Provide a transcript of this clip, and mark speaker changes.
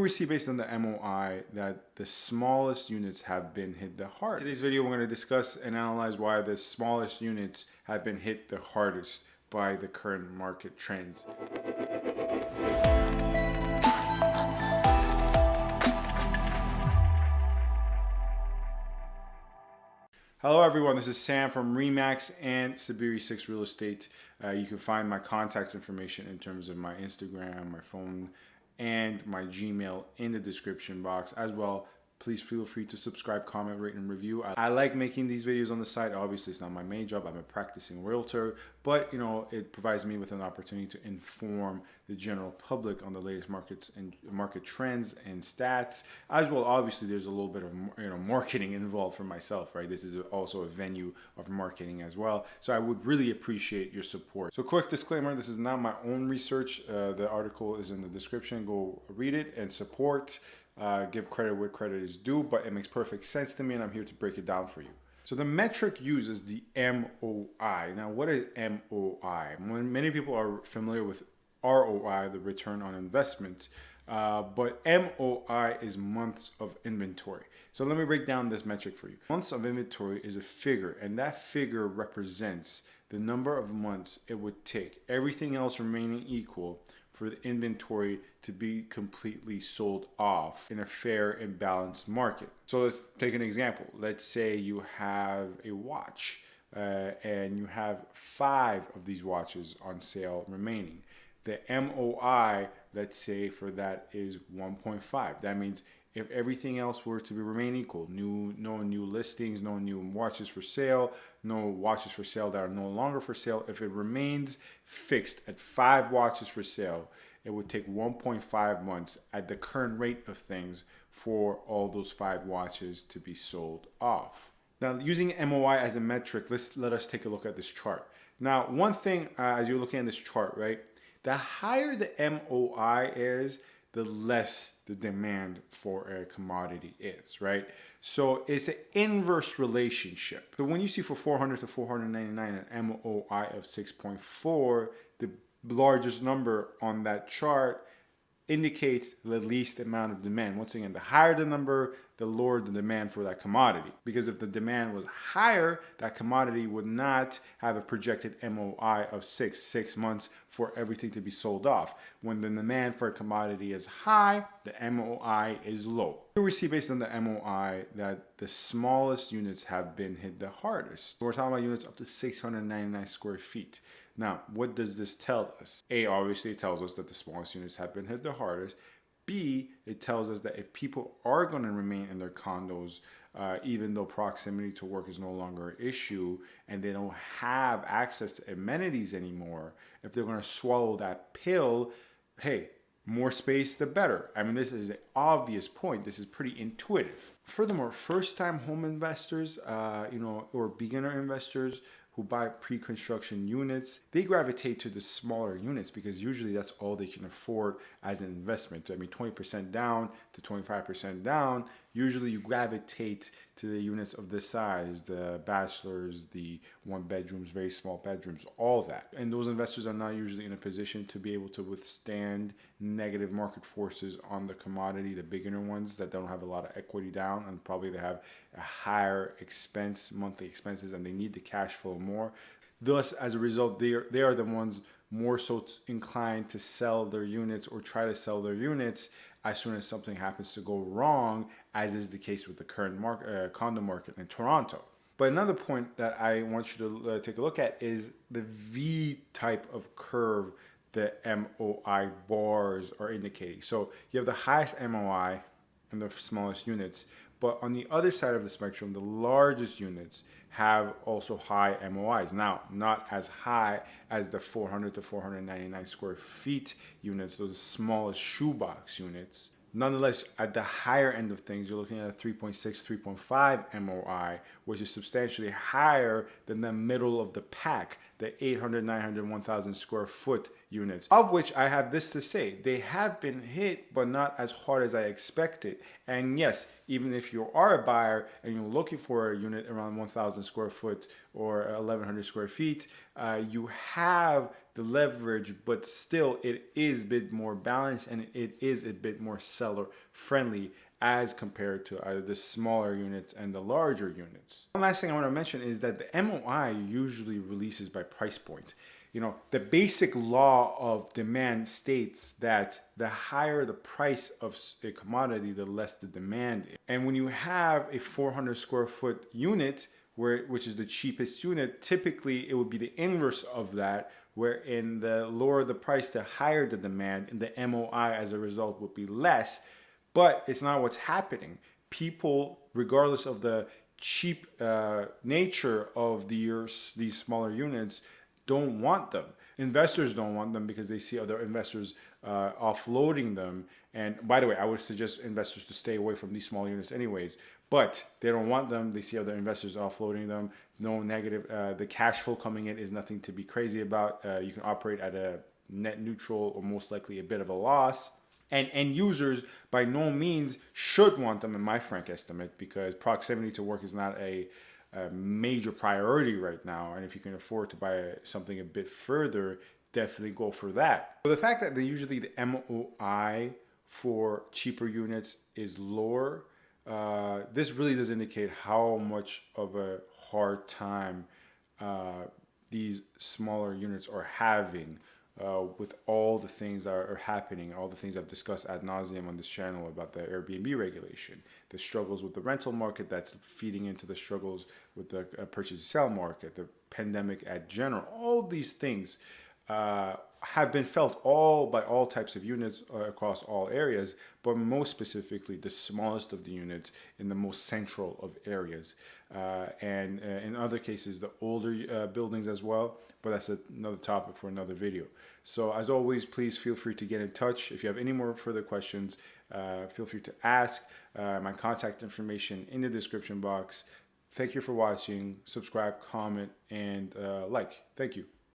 Speaker 1: We see based on the MOI that the smallest units have been hit the hardest. In today's video, we're going to discuss and analyze why the smallest units have been hit the hardest by the current market trends. Hello everyone, this is Sam from Remax and SaberiSixRealEstate. You can find my contact information in terms of my Instagram, my phone, and my Gmail in the description box as well. Please feel free to subscribe, comment, rate, and review. I like making these videos on the site. Obviously, it's not my main job. I'm a practicing realtor, but it provides me with an opportunity to inform the general public on the latest markets and market trends and stats. As well, obviously, there's a little bit of marketing involved for myself, right? This is also a venue of marketing as well. So I would really appreciate your support. So quick disclaimer, this is not my own research. The article is in the description. Go read it and support. Give credit where credit is due, but it makes perfect sense to me and I'm here to break it down for you. So the metric uses the MOI. Now, what is MOI? Many people are familiar with ROI, the return on investment, but MOI is months of inventory. So let me break down this metric for you. Months of inventory is a figure, and that figure represents the number of months it would take, everything else remaining equal, for the inventory to be completely sold off in a fair and balanced market. So let's take an example. Let's say you have a watch and you have 5 of these watches on sale remaining. The MOI, let's say for that, is 1.5. That means if everything else were to remain equal, no new listings, no new watches for sale, no watches for sale that are no longer for sale, if it remains fixed at 5 watches for sale, it would take 1.5 months at the current rate of things for all those 5 watches to be sold off. Now, using MOI as a metric, let us take a look at this chart. Now, one thing as you're looking at this chart, right, the higher the MOI is, the less the demand for a commodity is, right? So it's an inverse relationship. So when you see for 400 to 499 an MOI of 6.4, the largest number on that chart indicates the least amount of demand. Once again, the higher the number, the lower the demand for that commodity. Because if the demand was higher, that commodity would not have a projected MOI of 6 months for everything to be sold off. When the demand for a commodity is high, the MOI is low. Here we see based on the MOI that the smallest units have been hit the hardest. We're talking about units up to 699 square feet. Now, what does this tell us? A, obviously it tells us that the smallest units have been hit the hardest. B, it tells us that if people are going to remain in their condos, even though proximity to work is no longer an issue and they don't have access to amenities anymore, if they're going to swallow that pill, hey, more space, the better. I mean, this is an obvious point. This is pretty intuitive. Furthermore, first-time home investors, or beginner investors who buy pre-construction units, they gravitate to the smaller units because usually that's all they can afford as an investment. I mean, 20% down to 25% down, usually you gravitate to the units of this size, the bachelors, the 1 bedrooms, very small bedrooms, all that. And those investors are not usually in a position to be able to withstand negative market forces on the commodity, the beginner ones that don't have a lot of equity down, and probably they have a higher monthly expenses, and they need the cash flow more. Thus, as a result, they are the ones more so inclined to sell their units or try to sell their units as soon as something happens to go wrong, as is the case with the current condo market in Toronto. But another point that I want you to take a look at is the V type of curve the MOI bars are indicating. So you have the highest MOI and the smallest units, but on the other side of the spectrum, the largest units have also high MOIs. Now, not as high as the 400 to 499 square feet units, those smallest shoebox units. Nonetheless, at the higher end of things, you're looking at a 3.6, 3.5 MOI, which is substantially higher than the middle of the pack, the 800, 900, 1,000 square foot units, of which I have this to say. They have been hit, but not as hard as I expected. And yes, even if you are a buyer and you're looking for a unit around 1,000 square foot or 1,100 square feet, you have the leverage, but still it is a bit more balanced and it is a bit more seller friendly as compared to either the smaller units and the larger units. One last thing I want to mention is that the MOI usually releases by price point. You know, the basic law of demand states that the higher the price of a commodity, the less the demand is. And when you have a 400 square foot unit, which is the cheapest unit, typically it would be the inverse of that, wherein the lower the price, the higher the demand, and the MOI as a result would be less. But it's not what's happening. People, regardless of the cheap nature of these smaller units, don't want them. Investors don't want them because they see other investors offloading them. And by the way, I would suggest investors to stay away from these small units anyways, but they don't want them. They see other investors offloading them. No negative. The cash flow coming in is nothing to be crazy about. You can operate at a net neutral or most likely a bit of a loss. And end users by no means should want them in my frank estimate, because proximity to work is not a major priority right now. And if you can afford to buy something a bit further, definitely go for that. So the fact that usually the MOI for cheaper units is lower, this really does indicate how much of a hard time these smaller units are having with all the things that are happening, all the things I've discussed ad nauseum on this channel about the Airbnb regulation, the struggles with the rental market that's feeding into the struggles with the purchase and sale market, the pandemic at general. All these things have been felt by all types of units across all areas, but most specifically the smallest of the units in the most central of areas. And in other cases, the older buildings as well, but that's another topic for another video. So as always, please feel free to get in touch. If you have any more further questions, feel free to ask. My contact information in the description box. Thank you for watching. Subscribe, comment, and like. Thank you.